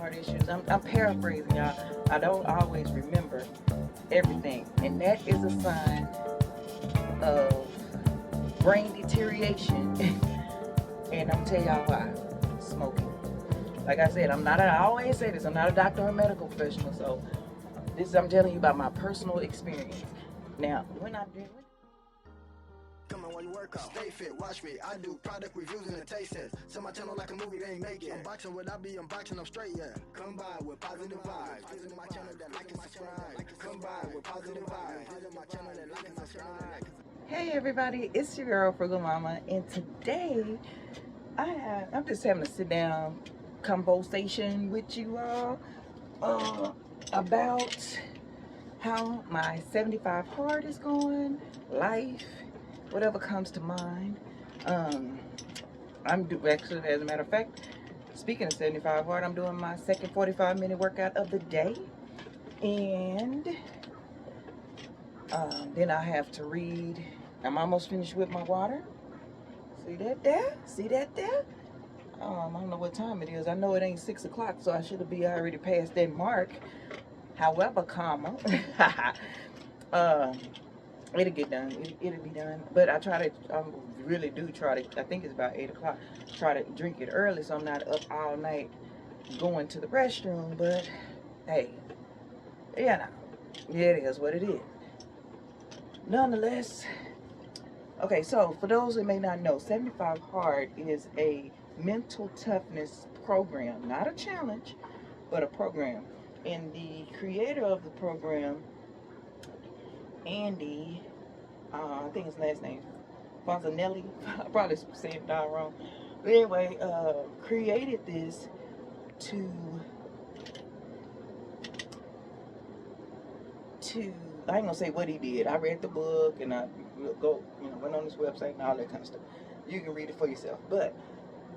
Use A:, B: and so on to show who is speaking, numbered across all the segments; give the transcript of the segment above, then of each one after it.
A: heart issues. I'm paraphrasing, y'all. I don't always remember everything, and that is a sign of brain deterioration. And I'm tell y'all why. Smoking. Like I said, I always say this, I'm not a doctor or a medical professional, so I'm telling you about my personal experience. Now, when I'm doing
B: Come on while you work out. Stay fit, watch me. I do product reviews and the taste test. Sell my channel like a movie they ain't make it. Unboxing what I be unboxing, I'm straight, yeah. Come by with positive vibes. Visit my channel that like and subscribe. Come by with positive vibes. Visit my channel that like and subscribe.
A: Hey everybody, it's your girl Frugal Mama, and today I'm just having a sit down conversation with you all about how my 75 hard is going, life, whatever comes to mind. Actually, as a matter of fact, speaking of 75 hard, I'm doing my second 45-minute workout of the day, and then I have to read. I'm almost finished with my water. See that there? See that there? I don't know what time it is. I know it ain't 6 o'clock, so I should be already past that mark. However, it'll get done. It'll be done. But I really do try to, I think it's about 8 o'clock, try to drink it early so I'm not up all night going to the restroom. But, hey, yeah, no, it is what it is. Nonetheless, okay, so for those that may not know, 75 Hard is a mental toughness program, not a challenge, but a program. And the creator of the program, Andy, I think his last name, Fonzanelli, I probably saying it all wrong. But anyway, created this to I ain't gonna say what he did. I read the book and I went on his website and all that kind of stuff. You can read it for yourself. But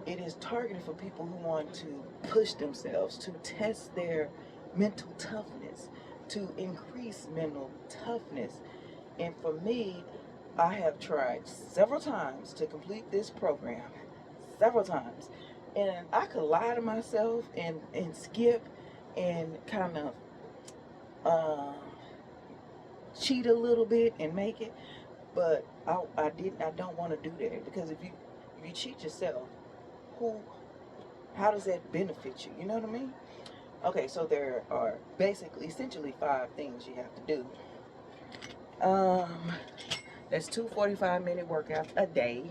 A: it is targeted for people who want to push themselves, to test their mental toughness, to increase mental toughness. And for me, I have tried several times to complete this program, several times. And I could lie to myself and skip and kind of cheat a little bit and make it, but I don't want to do that, because if you cheat yourself, how does that benefit you? You know what I mean? Okay, so there are essentially 5 things you have to do. There's 2 45-minute workouts a day.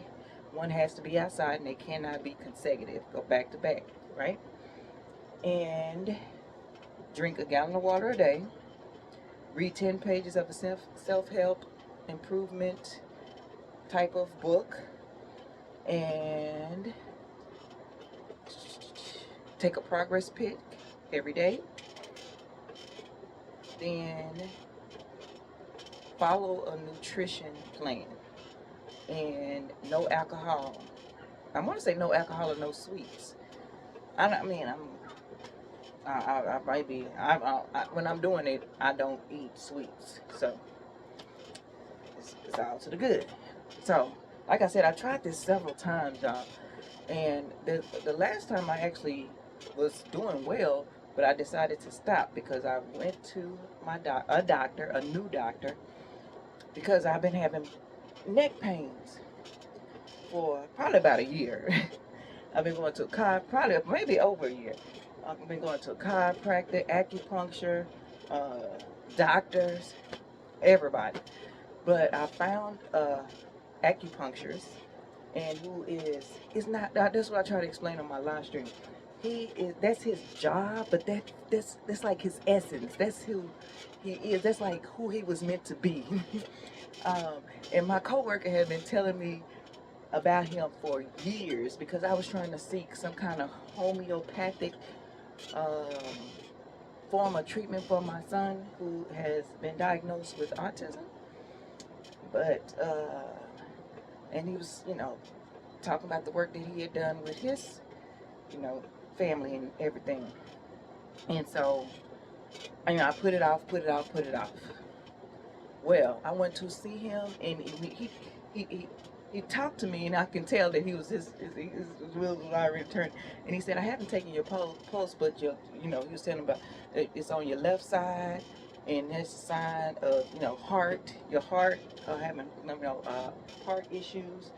A: One has to be outside and they cannot be consecutive, go back to back, right? And drink a gallon of water a day. Read 10 pages of a self-help improvement type of book, and take a progress pic every day. Then follow a nutrition plan, and no alcohol. I want to say no alcohol or no sweets. When I'm doing it, I don't eat sweets, so it's all to the good. So, like I said, I tried this several times, y'all, and the last time I actually was doing well, but I decided to stop because I went to a new doctor, because I've been having neck pains for probably about a year. I've been going to probably maybe over a year. I've been going to a chiropractor, acupuncture, doctors, everybody. But I found acupuncturist, and is not, that's what I try to explain on my live stream. That's his job, but that's like his essence. That's who he is. That's like who he was meant to be. And my coworker had been telling me about him for years, because I was trying to seek some kind of homeopathic form of treatment for my son, who has been diagnosed with autism. But and he was, talking about the work that he had done with his, family and everything. And so, I put it off. Well, I went to see him, and he he talked to me, and I can tell that his wheels was already turned. And he said, I haven't taken your pulse, but you know, he was telling about it's on your left side, and that's a sign of, you know, your heart having, you know, heart issues.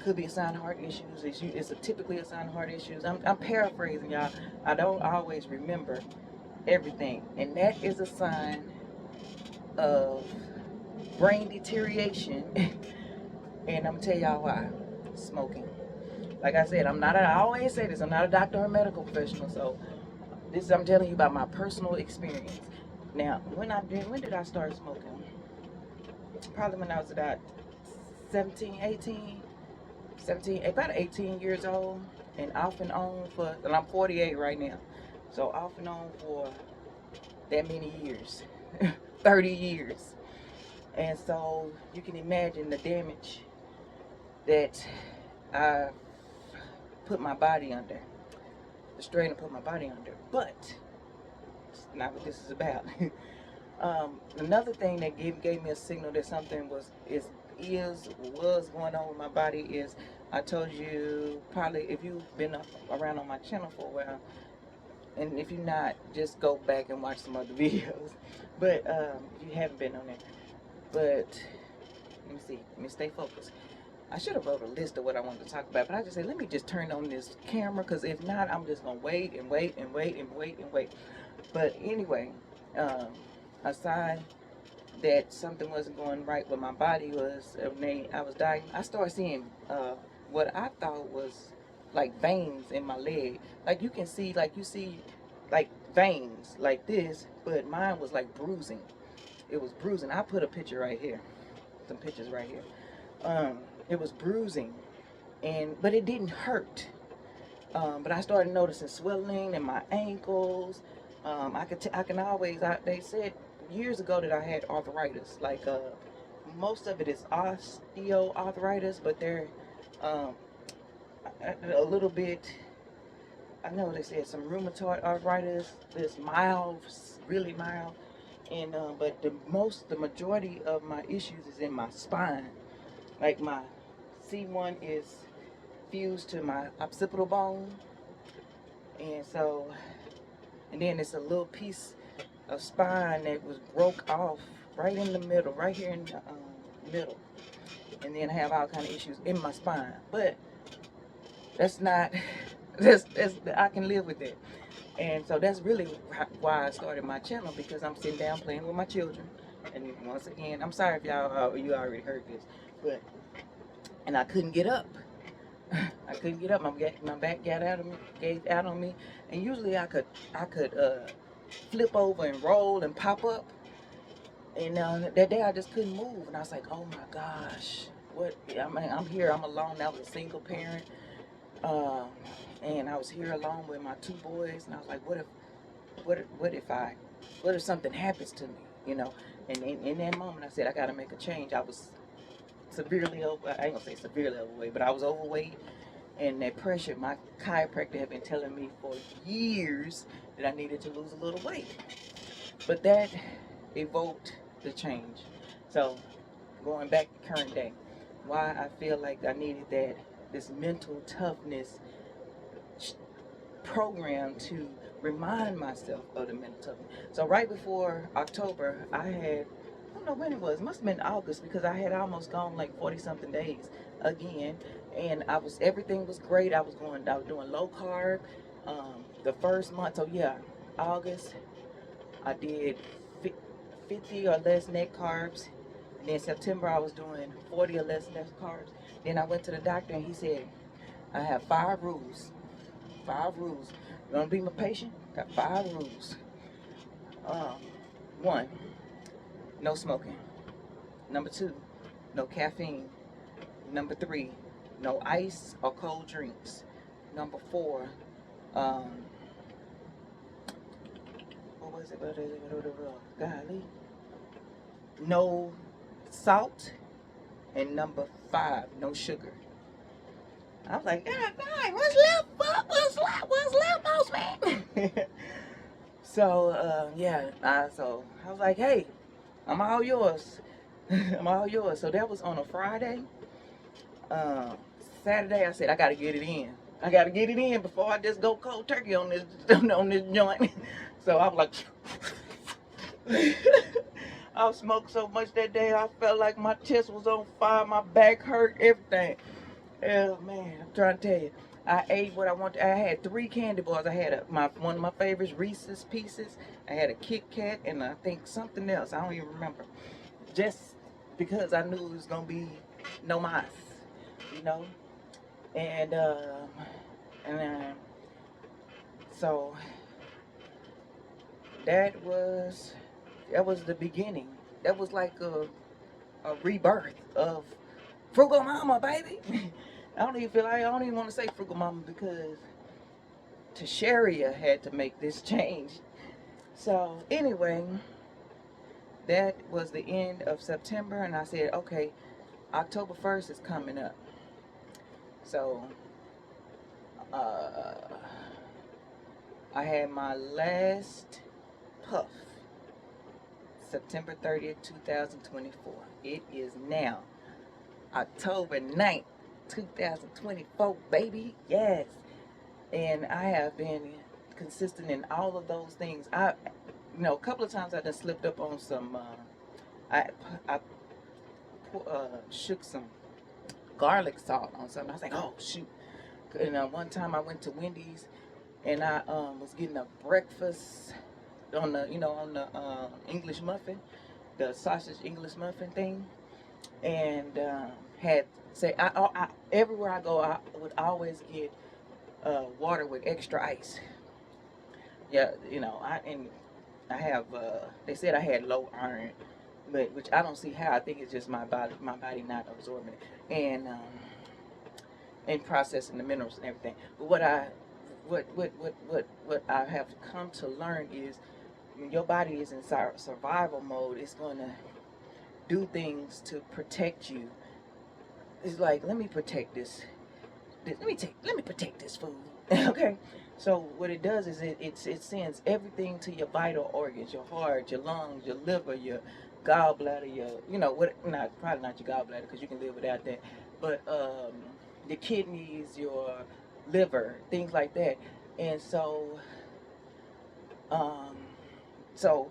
A: Could be a sign of heart issues. It's typically a sign of heart issues. I'm paraphrasing, y'all. I don't always remember everything, and that is a sign of brain deterioration. And I'm gonna tell y'all why. Smoking. Like I said, I always say this, I'm not a doctor or a medical professional, so I'm telling you about my personal experience. Now, when did I start smoking? Probably when I was about about 18 years old, and off and on and I'm 48 right now, so off and on for that many years, 30 years. And so you can imagine the damage that I put my body under, the strain I put my body under. But it's not what this is about. Another thing that gave me a signal that something was going on with my body is, I told you probably, if you've been around on my channel for a while, and if you're not, just go back and watch some other videos. But if you haven't been on there, but let me see, let me stay focused. I should have wrote a list of what I wanted to talk about, but I just said, let me just turn on this camera, because if not, I'm just going to wait and wait and wait and wait and wait. But anyway, a sign that something wasn't going right with my body was, I started seeing what I thought was like veins in my leg. Like you can see, like you see like veins like this, but mine was like bruising. It was bruising. I put a picture right here, some pictures right here. It was bruising, but it didn't hurt. But I started noticing swelling in my ankles. They said years ago that I had arthritis. Like most of it is osteoarthritis, but they're a little bit. I know they said some rheumatoid arthritis. This mild, really mild, and but the majority of my issues is in my spine. Like my C1 is fused to my occipital bone, and then it's a little piece of spine that was broke off right in the middle, right here in the middle, and then I have all kind of issues in my spine. But that's not that's I can live with it. And so that's really why I started my channel, because I'm sitting down playing with my children. And once again, I'm sorry if you already heard this, and I couldn't get up. I couldn't get up. My back gave out on me, and usually I could flip over and roll and pop up. And that day I just couldn't move, and I was like, oh my gosh, what? I mean, I'm here. I'm alone. I was a single parent, and I was here alone with my two boys, and I was like, what if something happens to me, you know? And in that moment, I said, I got to make a change. I was severely over. I ain't gonna say severely overweight, but I was overweight, and that pressure. My chiropractor had been telling me for years that I needed to lose a little weight, but that evoked the change. So going back to current day, why I feel like I needed this mental toughness program to remind myself of the mental toughness. So right before October, I don't know when it was, must have been August, because I had almost gone like 40 something days again, and everything was great. I was doing low carb the first month. So yeah, August I did 50 or less net carbs. And then September I was doing 40 or less net carbs. Then I went to the doctor, and he said, I have 5 rules. 5 rules. You want to be my patient? Got 5 rules. 1, no smoking. Number 2, no caffeine. Number 3, no ice or cold drinks. Number 4, what was it? Golly. No salt. And number 5, no sugar. I was like, God dang, what's left, most man? So, so I was like, hey, I'm all yours. I'm all yours. So that was on a Friday. Um, Saturday, I said I gotta get it in. I gotta get it in before I just go cold turkey on this on this joint. So I was like, I smoked so much that day. I felt like my chest was on fire, my back hurt, everything. Oh man, I'm trying to tell you. I ate what I wanted. I had 3 candy bars. I had one of my favorites, Reese's Pieces. I had a Kit Kat, and I think something else. I don't even remember. Just because I knew it was gonna be no mice, you know. And and so that was the beginning. That was like a rebirth of Frugal Mama, baby. I don't even want to say Frugal Mama because Tasharia had to make this change. So anyway, that was the end of September, and I said, okay, October 1st is coming up. So I had my last puff September 30th, 2024. It is now October 9th, 2024, baby. Yes. And I have been consistent in all of those things. A couple of times I just slipped up on some, I shook some garlic salt on something. I was like, oh, shoot. And one time I went to Wendy's and I was getting a breakfast on the English muffin, the sausage English muffin thing, and had say everywhere I go I would always get water with extra ice. Yeah, I have they said I had low iron, but which I don't see how. I think it's just my body not absorbing it and processing the minerals and everything. But what I have come to learn is when your body is in survival mode, it's going to do things to protect you. It's like, let me protect this. Let me protect this food. Okay. So what it does is it sends everything to your vital organs, your heart, your lungs, your liver, your gallbladder, probably not your gallbladder because you can live without that, but your kidneys, your liver, things like that. And um,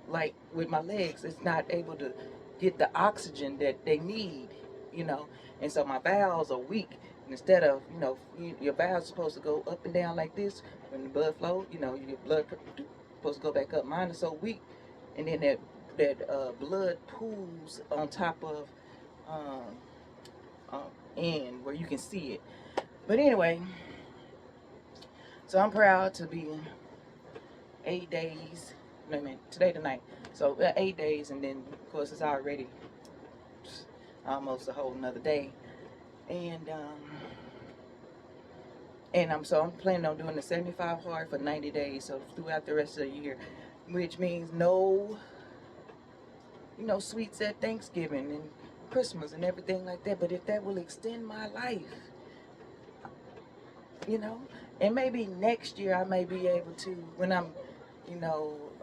A: like with my legs, it's not able to get the oxygen that they need, you know. And so my valves are weak. And instead of, your valves are supposed to go up and down like this when the blood flows, your blood supposed to go back up. Mine is so weak, and then that blood pools on top of um, end where you can see it. But anyway, so I'm proud to be 8 days. No, man, today the night. So 8 days, and then of course it's already almost a whole another day, and I'm planning on doing the 75 hard for 90 days. So throughout the rest of the year, which means no, sweets at Thanksgiving and Christmas and everything like that. But if that will extend my life, you know, and maybe next year I may be able to when I'm,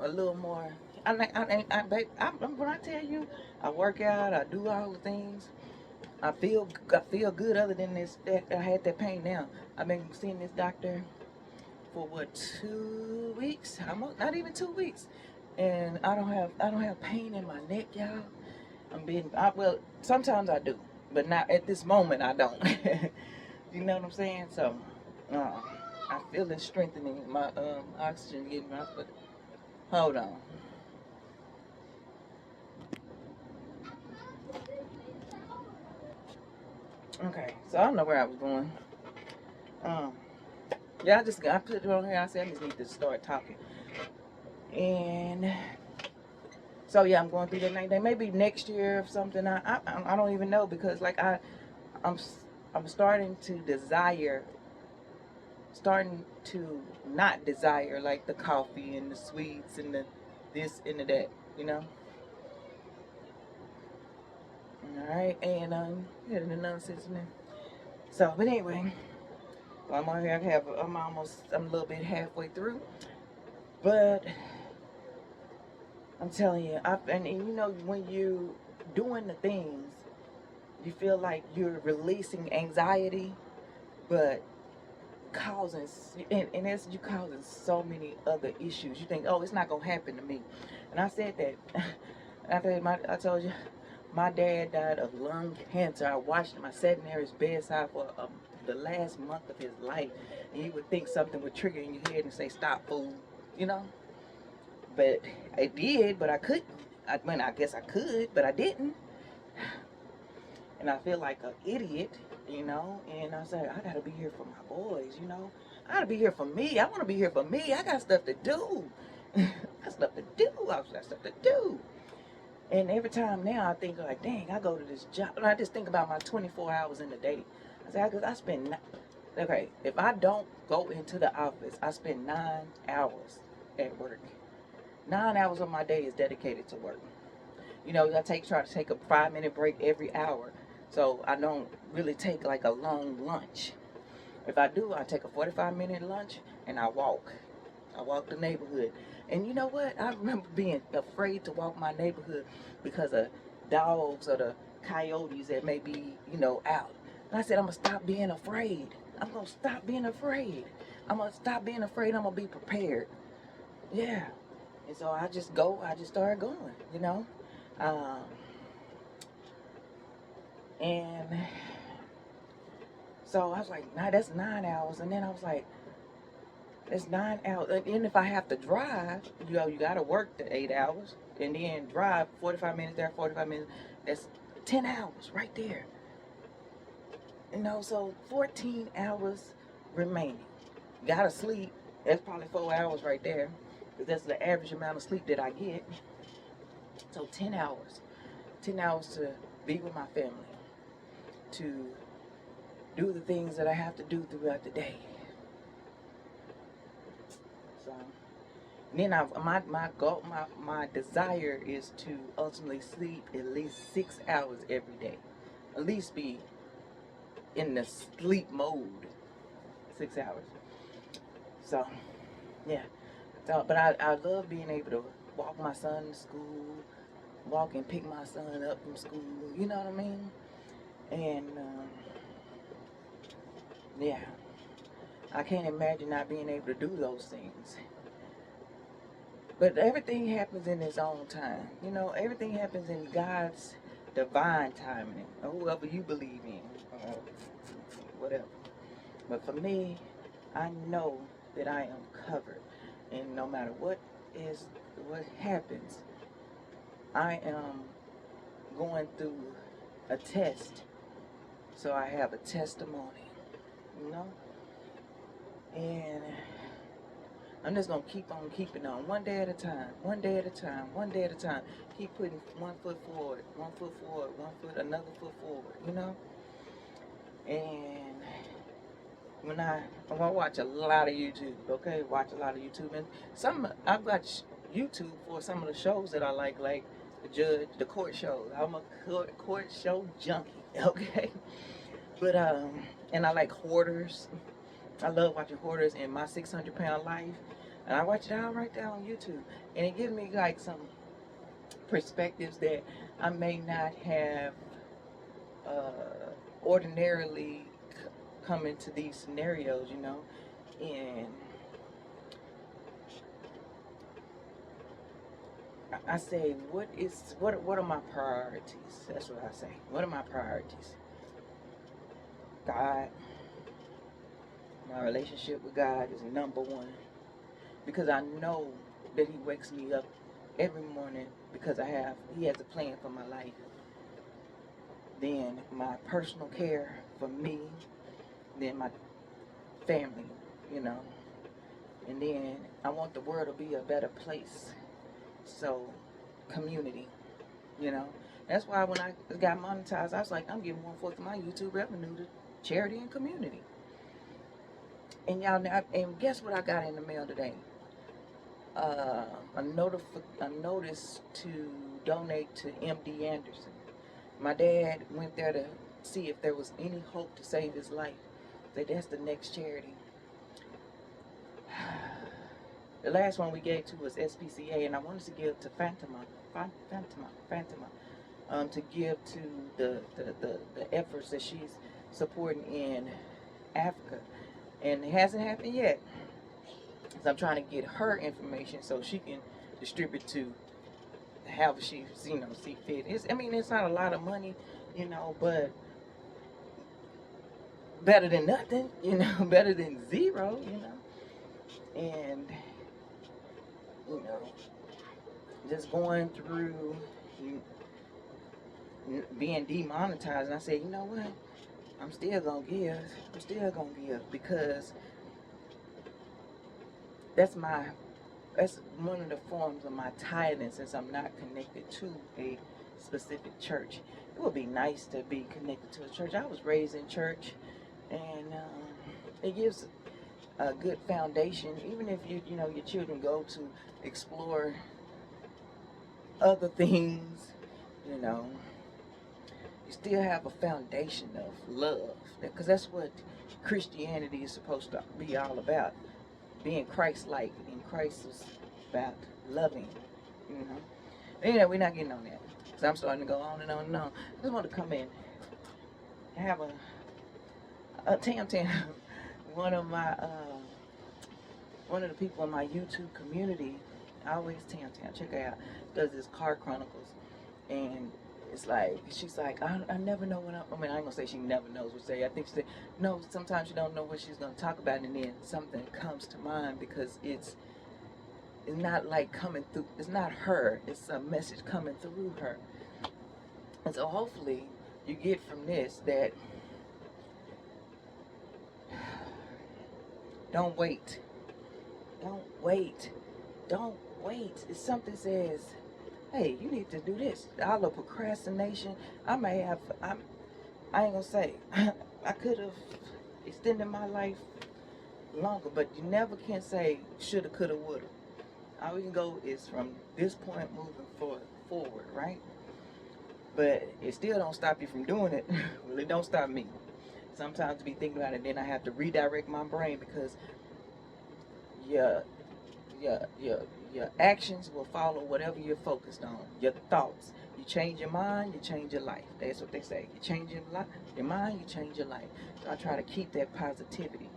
A: a little more. When I tell you, I work out, I do all the things. I feel good. Other than this, that I had that pain now. I've been seeing this doctor for what 2 weeks? Almost not even 2 weeks, and I don't have pain in my neck, y'all. Well, sometimes I do, but not at this moment. I don't. You know what I'm saying? So, I feel it strengthening my oxygen getting my foot. Hold on. Okay, so I don't know where I was going. Um, yeah, I put it on here. I said I just need to start talking, and so yeah, I'm going through that night. Maybe next year or something. I don't even know because like I'm I'm starting to not desire like the coffee and the sweets and the this and the that, you know. All right, and yeah, the nonsense in there. So, but anyway, while I'm on here, I'm a little bit halfway through, but I'm telling you, and when you doing the things, You feel like you're releasing anxiety, but causing, and as you causing so many other issues. You think, oh, it's not gonna happen to me. And I said that. I told you, my dad died of lung cancer. I watched him. I sat near his bedside for the last month of his life, and you would think something would trigger in your head and say, "Stop, fool," you know. But I did, but I couldn't. I mean, I guess I could, but I didn't. And I feel like an idiot, you know. And I said, I gotta be here for my boys, you know. I gotta be here for me. I want to be here for me. I got stuff to do. I got stuff to do. I got stuff to do. And every time now I think like, dang, I go to this job. And I just think about my 24 hours in the day. I say, I spend, okay, if I don't go into the office, I spend 9 hours at work. 9 hours of my day is dedicated to work. You know, try to take a 5-minute break every hour. So I don't really take like a long lunch. If I do, I take a 45-minute lunch and I walk. I walk the neighborhood. And you know what? I remember being afraid to walk my neighborhood because of dogs or the coyotes that may be, you know, out. And I said, I'm going to stop being afraid. I'm going to stop being afraid. I'm going to stop being afraid. I'm going to be prepared. Yeah. And so I just started going, you know. And so I was like, nah, that's 9 hours. And then I was like, it's 9 hours. And then if I have to drive, you know, you got to work the 8 hours and then drive 45 minutes there, 45 minutes. That's 10 hours right there. You know, so 14 hours remaining. Got to sleep. That's probably 4 hours right there, because that's the average amount of sleep that I get. So 10 hours. 10 hours to be with my family, to do the things that I have to do throughout the day. So then my desire is to ultimately sleep at least 6 hours every day. At least be in the sleep mode. 6 hours. So yeah. So but I love being able to walk my son to school, walk and pick my son up from school, you know what I mean? And yeah. I can't imagine not being able to do those things. But everything happens in its own time. You know, everything happens in God's divine timing, or whoever you believe in, whatever. But for me, I know that I am covered. And no matter what happens, I am going through a test. So I have a testimony, you know? And I'm just going to keep on keeping on, one day at a time, one day at a time, one day at a time. Keep putting one foot forward, another foot forward, you know? And when I watch a lot of YouTube, okay? Watch a lot of YouTube. And I've watched YouTube for some of the shows that I like the court shows. I'm a court show junkie, okay? But, and I like Hoarders. I love watching Hoarders and My 600-Pound Life. And I watch it all right there on YouTube. And it gives me like some perspectives that I may not have ordinarily come into these scenarios, you know. And I say, what are my priorities? That's what I say. What are my priorities? God. My relationship with God is number one, because I know that He wakes me up every morning because He has a plan for my life. Then my personal care for me, then my family, you know. And then I want the world to be a better place. So, community, you know. That's why when I got monetized, I was like, I'm giving 1/4 of my YouTube revenue to charity and community. And and guess what I got in the mail today? A notice to donate to MD Anderson. My dad went there to see if there was any hope to save his life. Said that's the next charity. The last one we gave to was SPCA, and I wanted to give to Fatima. to give to the efforts that she's supporting in Africa. And it hasn't happened yet. So I'm trying to get her information so she can distribute to however she, see fit. It's not a lot of money, but better than nothing, better than zero, and you know, just going through being demonetized. And I said, you know what? I'm still gonna give. I'm still gonna give because that's one of the forms of my tithing, since I'm not connected to a specific church. It would be nice to be connected to a church. I was raised in church, and it gives a good foundation. Even if your children go to explore other things, you know, you still have a foundation of love, because that's what Christianity is supposed to be all about. Being Christ-like, and Christ is about loving, Anyway, we're not getting on that, because I'm starting to go on and on and on. I just want to come in and have a tam. One of the people in my YouTube community, I always tam, check her out, does this car chronicles, and it's like, she's like, I never know when I ain't gonna say she never knows what to say. I think she said, no, sometimes you don't know what she's gonna talk about, and then something comes to mind, because it's not like coming through, it's not her, it's a message coming through her. And so hopefully you get from this that don't wait. If something says, hey, you need to do this, all of procrastination, I ain't gonna say, I could have extended my life longer, but you never can say shoulda, coulda, woulda. All we can go is from this point moving forward, right? But it still don't stop you from doing it. Well, it don't stop me. Sometimes to be thinking about it, then I have to redirect my brain, because your actions will follow whatever you're focused on. Your thoughts. You change your mind, you change your life. That's what they say. You change your mind, you change your life. So I try to keep that positivity.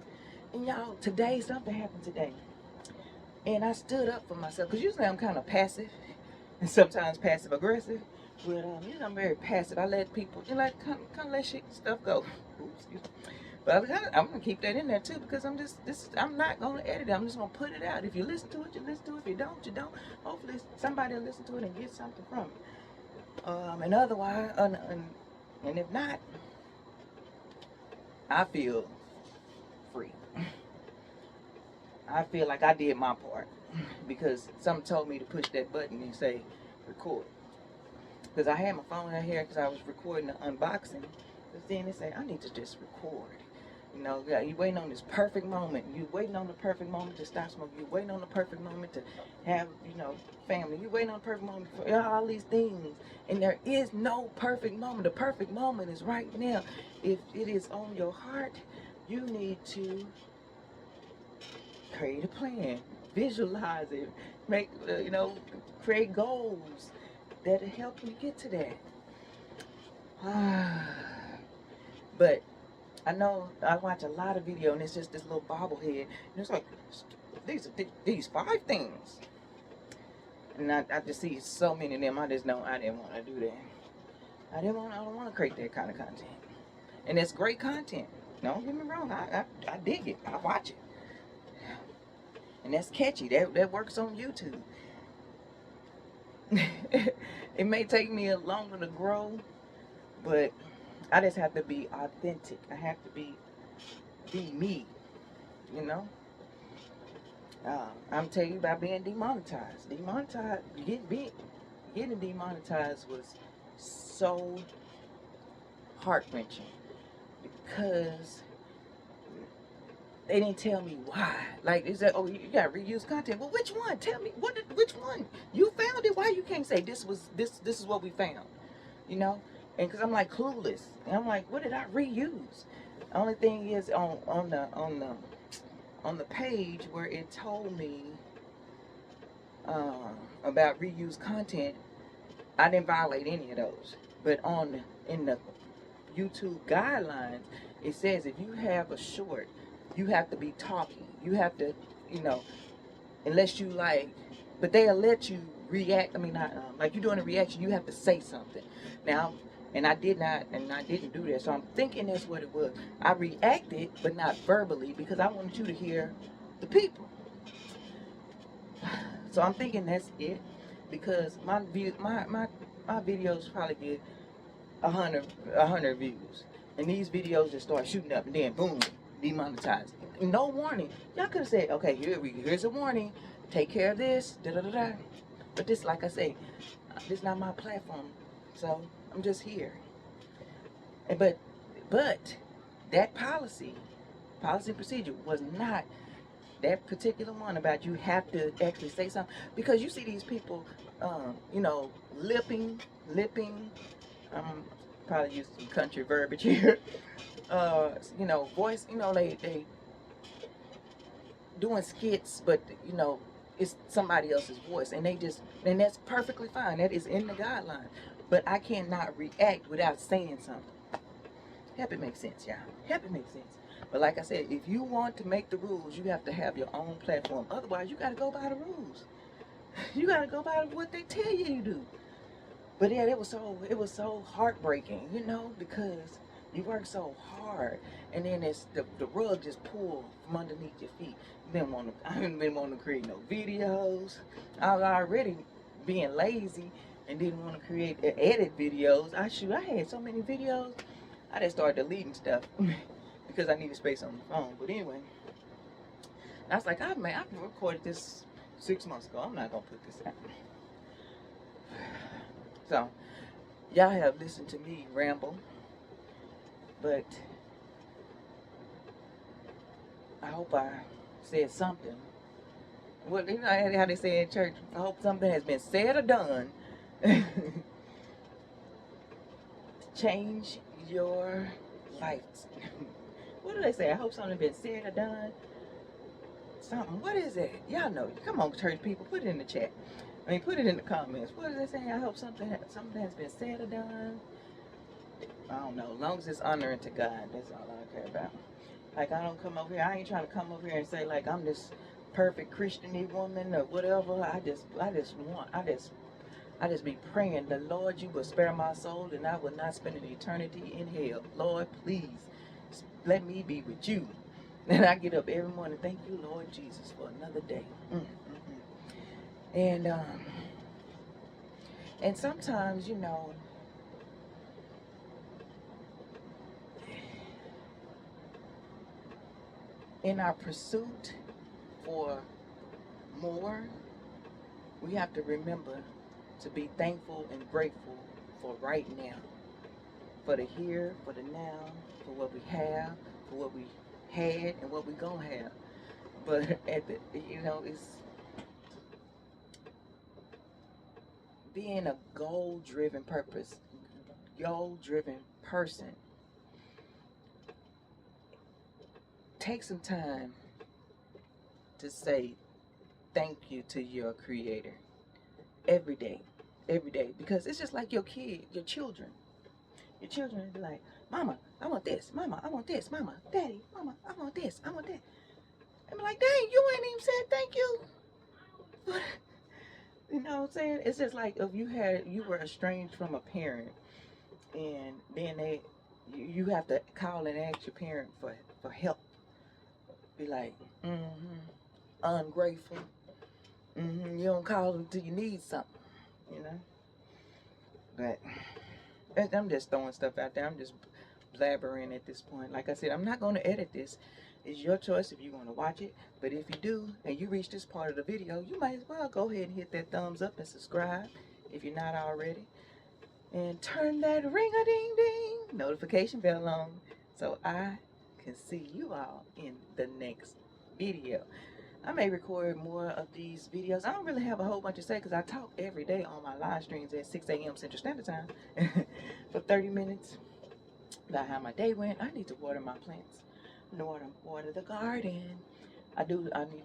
A: And y'all, something happened today. And I stood up for myself, because usually I'm kind of passive and sometimes passive aggressive. But usually I'm very passive. I let people, kind of let stuff go. Oops, excuse me. But I'm gonna keep that in there too, because I'm not gonna edit it. I'm just gonna put it out. If you listen to it, you listen to it. If you don't, you don't. Hopefully somebody will listen to it and get something from it. And otherwise, and if not, I feel free. I feel like I did my part, because something told me to push that button and say record. Because I had my phone out here because I was recording the unboxing. But then they say, I need to just record. You waiting on this perfect moment. You waiting on the perfect moment to stop smoking. You waiting on the perfect moment to have, family. You waiting on the perfect moment for all these things. And there is no perfect moment. The perfect moment is right now. If it is on your heart, you need to create a plan. Visualize it. Make, create goals that'll help you get to that. But I know I watch a lot of video, and it's just this little bobblehead, and it's like, these 5 things, and I just see so many of them. I didn't want to do that. I don't want to create that kind of content, and it's great content. Don't get me wrong, I dig it. I watch it, and that's catchy. That works on YouTube. It may take me a longer to grow, but I just have to be authentic. I have to be me, I'm telling you about being demonetized. Getting demonetized was so heart-wrenching, because they didn't tell me why. Like, they said, oh, you got reused content. Well, which one? Tell me, which one? You found it? Why you can't say this is what we found? And because I'm like clueless, and I'm like, what did I reuse? The only thing is on the page where it told me about reused content, I didn't violate any of those. But in the YouTube guidelines, it says if you have a short, you have to be talking. You have to, you know, unless you like, but they'll let you react. I mean, not like you're doing a reaction, you have to say something. Now, and I didn't do that. So I'm thinking that's what it was. I reacted, but not verbally, because I wanted you to hear the people. So I'm thinking that's it, because my videos probably get 100 views, and these videos just start shooting up, and then boom, demonetized. No warning. Y'all could have said, okay, here's a warning. Take care of this. Da da da da. But this, like I say, this is not my platform, so I'm just here. And but that policy and procedure was not that particular one about you have to actually say something, because you see these people, you know, lipping. Um, probably use some country verbiage here. You know, voice. You know, they doing skits, but you know, it's somebody else's voice, and and that's perfectly fine. That is in the guideline. But I cannot react without saying something. Help it make sense, y'all. Help it make sense. But like I said, if you want to make the rules, you have to have your own platform. Otherwise, you got to go by the rules. You got to go by what they tell you to do. But yeah, it was so heartbreaking, you know, because you work so hard, and then it's the rug just pulled from underneath your feet. I haven't been wanting to create no videos. I was already being lazy and didn't want to create edit videos. I had so many videos. I just started deleting stuff because I needed space on the phone. But anyway, I was like, I've recorded this 6 months ago. I'm not gonna put this out. So y'all have listened to me ramble, but I hope I said something. Well, you know how they say in church, I hope something has been said or done to change your life. What do they say? I hope something has been said or done. Something. What is it? Y'all know. Come on, church people, put it in the chat. I mean, put it in the comments. What do they say? I hope something has been said or done. I don't know. As long as it's honoring to God, that's all I care about. Like, I don't come over here. I ain't trying to come over here and say like I'm this perfect Christian-y woman or whatever. I just be praying the Lord, you will spare my soul, and I will not spend an eternity in hell. Lord, please let me be with you. And I get up every morning. Thank you, Lord Jesus, for another day. And sometimes, you know, in our pursuit for more, we have to remember to be thankful and grateful for right now, for the here, for the now, for what we have, for what we had, and what we gonna have. But at the, you know, it's being a goal-driven person. Take some time to say thank you to your creator every day, because it's just like your children. Your children be like, Mama, I want this. Mama, I want this. Mama, Daddy, Mama, I want this. I want that. I'm like, dang, you ain't even said thank you. You know what I'm saying? It's just like if you were estranged from a parent, and then you have to call and ask your parent for help. Be like, ungrateful. You don't call them till you need something, you know. But I'm just throwing stuff out there. I'm just blabbering at this point. Like I said, I'm not going to edit this. It's your choice if you want to watch it. But if you do, and you reach this part of the video, you might as well go ahead and hit that thumbs up and subscribe if you're not already. And turn that ring-a-ding-ding notification bell on so I can see you all in the next video. I may record more of these videos. I don't really have a whole bunch to say because I talk every day on my live streams at 6 a.m. Central Standard Time for 30 minutes about how my day went. I need to water my plants, water the garden. I need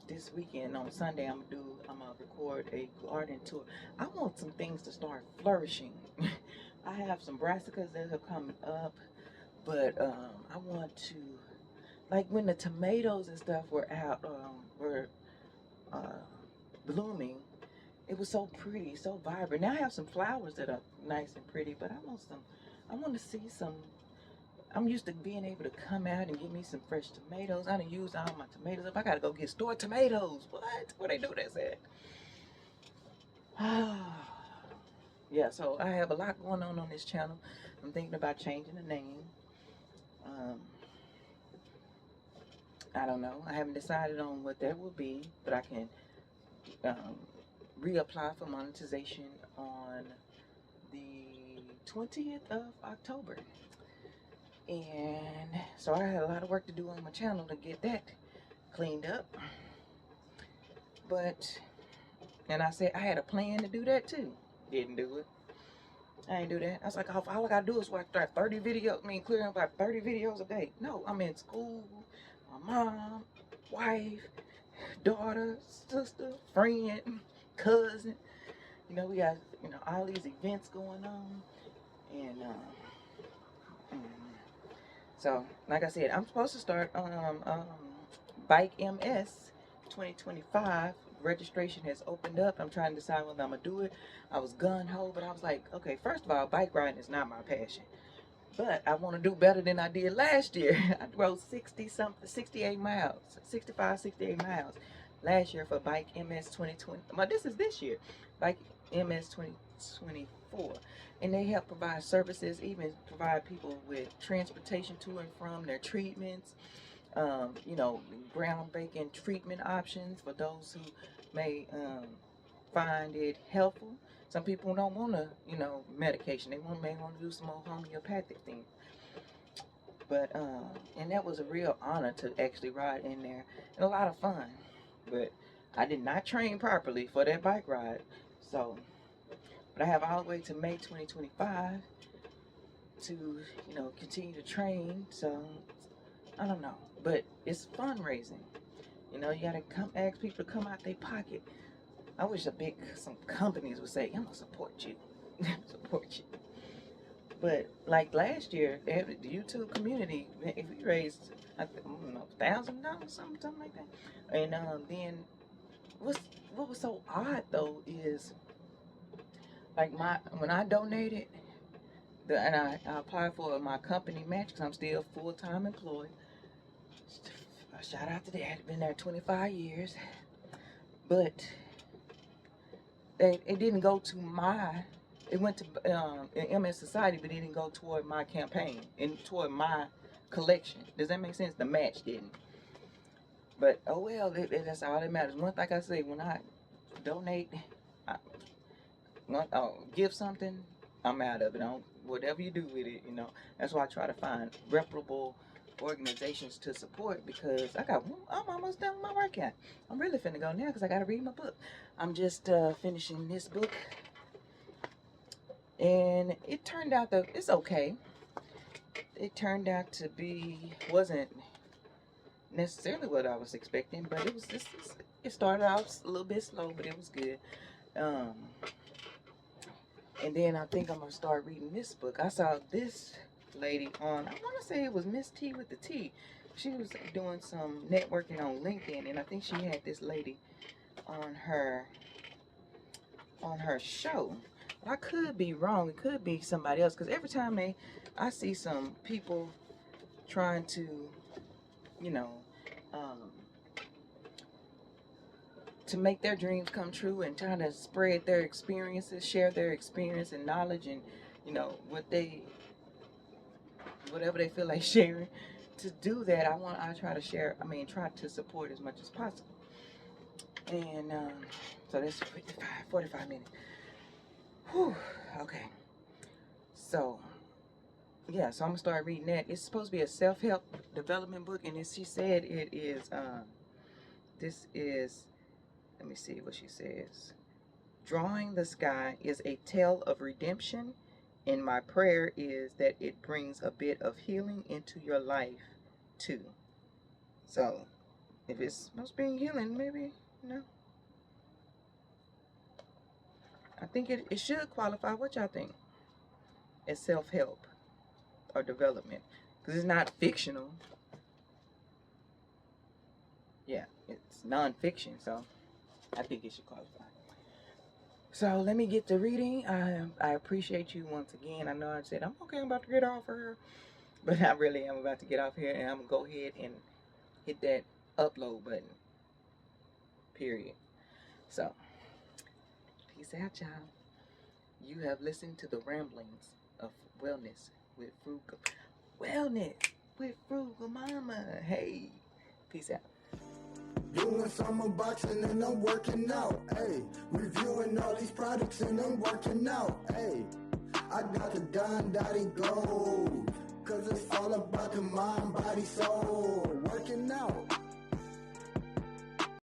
A: this weekend on Sunday. I'm gonna record a garden tour. I want some things to start flourishing. I have some brassicas that are coming up, but I want to, like when the tomatoes and stuff were out, were uh, blooming. It was so pretty, so vibrant. Now I have some flowers that are nice and pretty, but I want to see some. I'm used to being able to come out and get me some fresh tomatoes. I done used all my tomatoes up. I gotta go get store tomatoes. What? Where they do this at? Yeah, so I have a lot going on this channel. I'm thinking about changing the name. Um, I don't know. I haven't decided on what that will be, but I can um, reapply for monetization on the 20th of October. And so I had a lot of work to do on my channel to get that cleaned up. But, and I said I had a plan to do that too. Didn't do it. I ain't do that. I was like, all I gotta do is watch 30 videos. I mean, clearing about 30 videos a day. No, I'm in school. My mom, wife, daughter, sister, friend, cousin. You know, we got, you know, all these events going on. And, so, like I said, I'm supposed to start Bike MS 2025. Registration has opened up. I'm trying to decide whether I'm going to do it. I was gun-ho, but I was like, okay, first of all, bike riding is not my passion. But I want to do better than I did last year. I rode 68 miles, 65, 68 miles last year for Bike MS 2020. Well, this year, Bike MS 2024. And they help provide services, even provide people with transportation to and from their treatments, you know, groundbreaking treatment options for those who may find it helpful. Some people don't want to, you know, medication. They may want to do some more homeopathic things. But, and that was a real honor to actually ride in there. And a lot of fun. But I did not train properly for that bike ride. So, but I have all the way to May 2025 to, you know, continue to train. So, I don't know. But it's fundraising. You know, you got to come ask people to come out their pocket. I wish some companies would say, I'm going to support you. Support you. But like last year, the YouTube community, if we raised, I don't know, $1,000, something like that. And then what was so odd though is like when I donated, and I applied for my company match because I'm still full-time employed. Shout out to that. Been there 25 years. But it didn't go to it went to MS Society, but it didn't go toward my campaign and toward my collection. Does that make sense? The match didn't. But oh well, that's all that matters. Like I say, when I donate, give something, I'm out of it. Whatever you do with it, you know. That's why I try to find reputable organizations to support, because I'm almost done with my workout. I'm really finna go now because I gotta read my book. I'm just finishing this book, and it turned out that it's okay. It turned out to wasn't necessarily what I was expecting, but it was just, it started off a little bit slow, but it was good. And then I think I'm gonna start reading this book. I saw this lady on, I want to say it was Miss T with the T. She was doing some networking on LinkedIn, and I think she had this lady on her show. I could be wrong. It could be somebody else, because every time I see some people trying to, you know, to make their dreams come true and trying to spread their experiences, share their experience and knowledge, and you know whatever they feel like sharing. To do that, I try to share. I mean, try to support as much as possible. And so that's 45 minutes. Whew. Okay. So yeah, so I'm gonna start reading that. It's supposed to be a self-help development book, and she said it is. This is. Let me see what she says. Drawing the Sky is a tale of redemption, and my prayer is that it brings a bit of healing into your life too. So If it's supposed to be healing, maybe, you know. I think it should qualify. What y'all think? As self-help or development. Because it's not fictional. Yeah, it's non-fiction, so I think it should qualify. So let me get to reading. I appreciate you once again. I know I said, I'm about to get off here. But I really am about to get off here, and I'm going to go ahead and hit that upload button. Period. So, peace out, y'all. You have listened to the ramblings of Wellness with Frugal. Wellness with Frugal Mama. Hey, peace out.
B: Doing some unboxing and I'm working out, ayy. Reviewing all these products and I'm working out, ayy. I got the Don Dottie Gold, cause it's all about the mind, body, soul. Working out.